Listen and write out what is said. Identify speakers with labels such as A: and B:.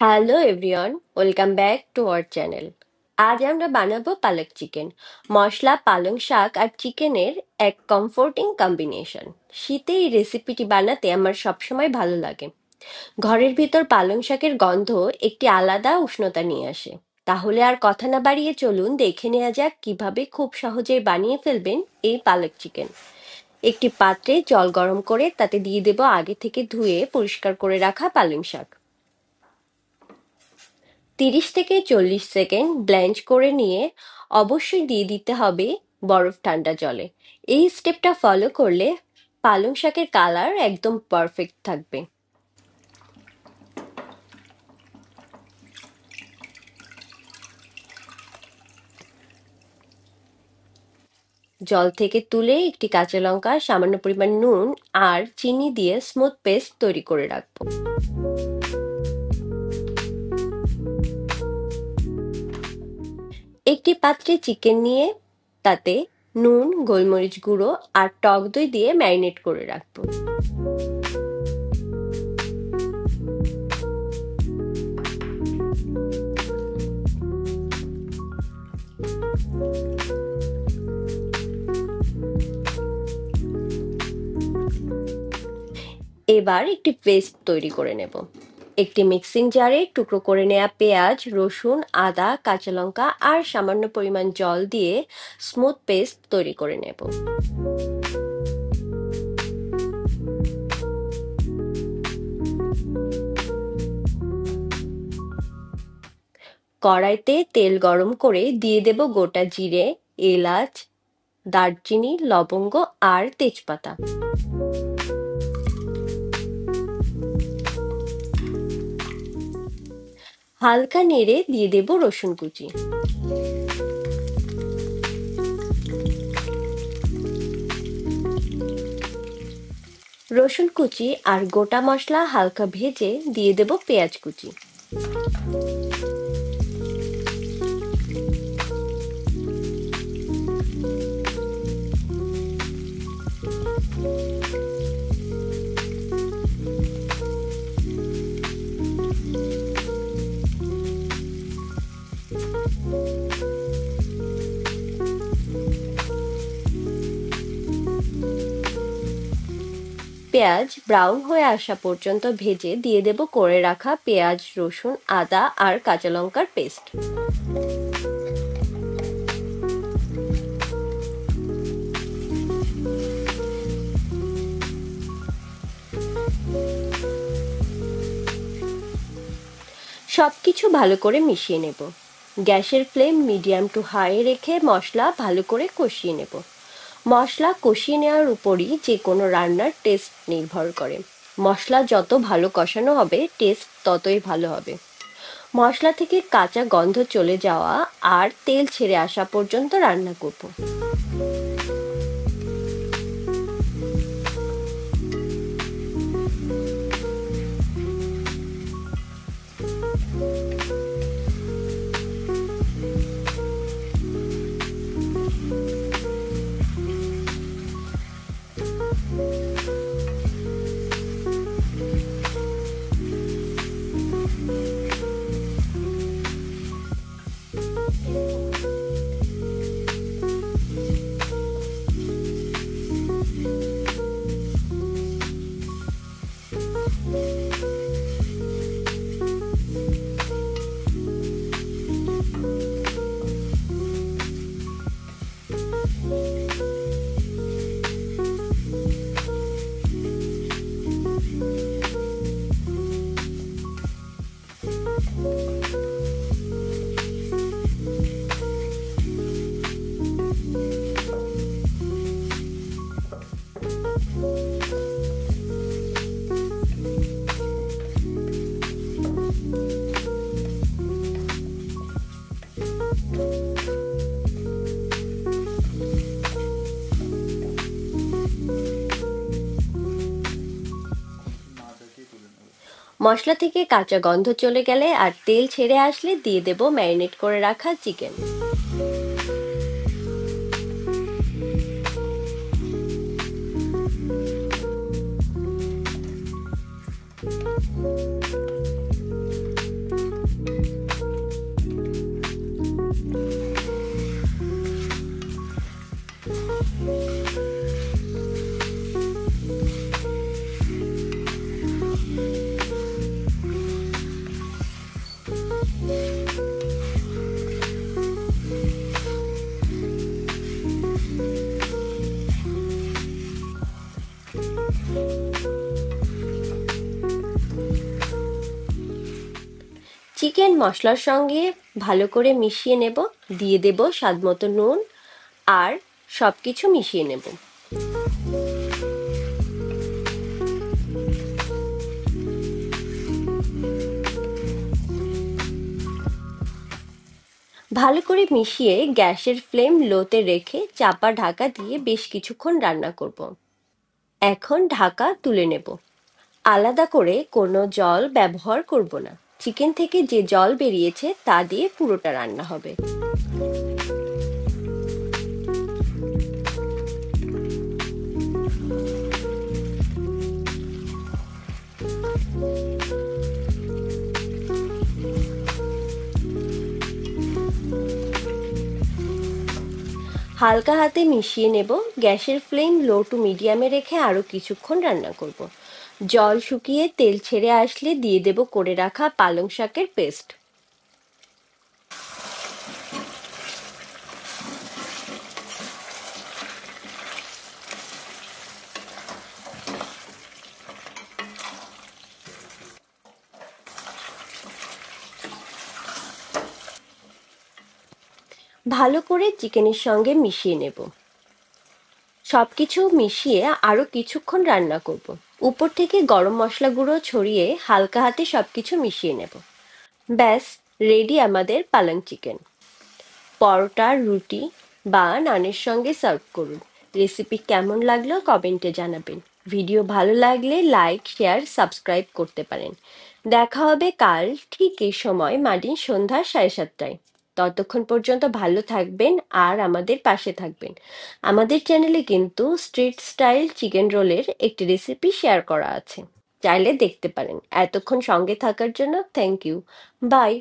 A: Hello everyone, welcome back to our channel. আজ আমরা বানাবো পালক চিকেন। মশলা, পালং শাক আর চিকেনের এক কমফোর্টিং কম্বিনেশন। শীতে এই রেসিপিটি বানাতে আমার সবসময় ভালো লাগে। ঘরের ভিতর পালং শাকের গন্ধ একটি আলাদা উষ্ণতা নিয়ে আসে। তাহলে আর কথা না বাড়িয়ে চলুন দেখে নেওয়া যাক কিভাবে খুব সহজেই বানিয়ে ফেলবেন এই পালক চিকেন। একটি পাত্রে জল গরম করে তাতে দিয়ে দেব আগে থেকে ধুয়ে পরিষ্কার করে রাখা পালং শাক। 30 থেকে 40 সেকেন্ড ব্ল্যাঞ্চ করে নিয়ে অবশ্যই দিয়ে দিতে হবে বরফ ঠান্ডা জলে। এই স্টেপটা ফলো করলে পালং শাকের কালার একদম পারফেক্ট থাকবে। জল থেকে তুলে একটি কাঁচা লঙ্কা, সামান্য পরিমাণ নুন আর চিনি দিয়ে স্মুথ পেস্ট তৈরি করে রাখবো। একটি পাত্রে চিকেন নিয়ে তাতে নুন, গোলমরিচ গুঁড়ো আর টক দই দিয়ে ম্যারিনেট করে রাখবো। এবার একটি পেস্ট তৈরি করে নেব। একটি মিক্সিং জারে টুকরো করে নেওয়া পেঁয়াজ, রসুন, আদা, কাঁচা লঙ্কা আর সামান্য পরিমাণ জল দিয়ে স্মুথ পেস্ট তৈরি করে নেব। কড়াইতে তেল গরম করে দিয়ে দেব গোটা জিরে, এলাচ, দারচিনি, লবঙ্গ আর তেজপাতা। হালকা নেড়ে দিয়ে দেব রসুন কুচি। রসুন কুচি আর গোটা মশলা হালকা ভেজে দিয়ে দেব পেঁয়াজ কুচি। পেঁয়াজ ব্রাউন হয়ে আসা পর্যন্ত ভেজে দিয়ে দেব করে রাখা পেঁয়াজ, রসুন, আদা আর কাঁচা লঙ্কার পেস্ট। সবকিছু ভালো করে মিশিয়ে নেব। গ্যাসের ফ্লেম মিডিয়াম টু হাই রেখে মশলা ভালো করে কষিয়ে নেব। মশলা কষিয়ে নেওয়ার উপরই যে কোনো রান্নার টেস্ট নির্ভর করে। মশলা যত ভালো কষানো হবে টেস্ট ততই ভালো হবে। মশলা থেকে কাঁচা গন্ধ চলে যাওয়া আর তেল ছেড়ে আসা পর্যন্ত রান্না করব। মশলা থেকে কাঁচা গন্ধ চলে গেলে আর তেল ছেড়ে আসলে দিয়ে দেব ম্যারিনেট করে রাখা চিকেন। চিকেন মশলার সঙ্গে ভালো করে মিশিয়ে নেব, দিয়ে দেব স্বাদমতো নুন আর সবকিছু মিশিয়ে নেব। ভালো করে মিশিয়ে গ্যাসের ফ্লেম লোতে রেখে চাপা ঢাকা দিয়ে বেশ কিছুক্ষণ রান্না করব। এখন ঢাকা তুলে নেব। আলাদা করে কোনো জল ব্যবহার করব না। চিকেন থেকে যে জল বেরিয়েছে তা দিয়ে পুরোটা রান্না হবে। হালকা হাতে মিশিয়ে নেব। গ্যাসের ফ্লেম লো টু মিডিয়ামে রেখে আরো কিছুক্ষণ রান্না করব। জল শুকিয়ে তেল ছেড়ে আসলে দিয়ে দেব করে রাখা পালং শাকের পেস্ট। ভালো করে চিকেনের সঙ্গে মিশিয়ে নেব। সবকিছু মিশিয়ে আরো কিছুক্ষণ রান্না করব। উপর থেকে গরম মশলা গুঁড়ো ছড়িয়ে হালকা হাতে সবকিছু মিশিয়ে নেব। ব্যাস, রেডি আমাদের পালং চিকেন। পরোটা, রুটি বা নানের সঙ্গে সার্ভ করুন। রেসিপি কেমন লাগলো কমেন্টে জানাবেন। ভিডিও ভালো লাগলে লাইক, শেয়ার, সাবস্ক্রাইব করতে পারেন। দেখা হবে কাল ঠিক এই সময়, মাদিন সন্ধ্যা 7:30টায়। ততক্ষণ পর্যন্ত ভালো থাকবেন আর আমাদের পাশে থাকবেন। আমাদের চ্যানেলে কিন্তু স্ট্রিট স্টাইল চিকেন রোলের একটি রেসিপি শেয়ার করা আছে, চাইলে দেখতে পারেন। এতক্ষণ সঙ্গে থাকার জন্য থ্যাংক ইউ। বাই।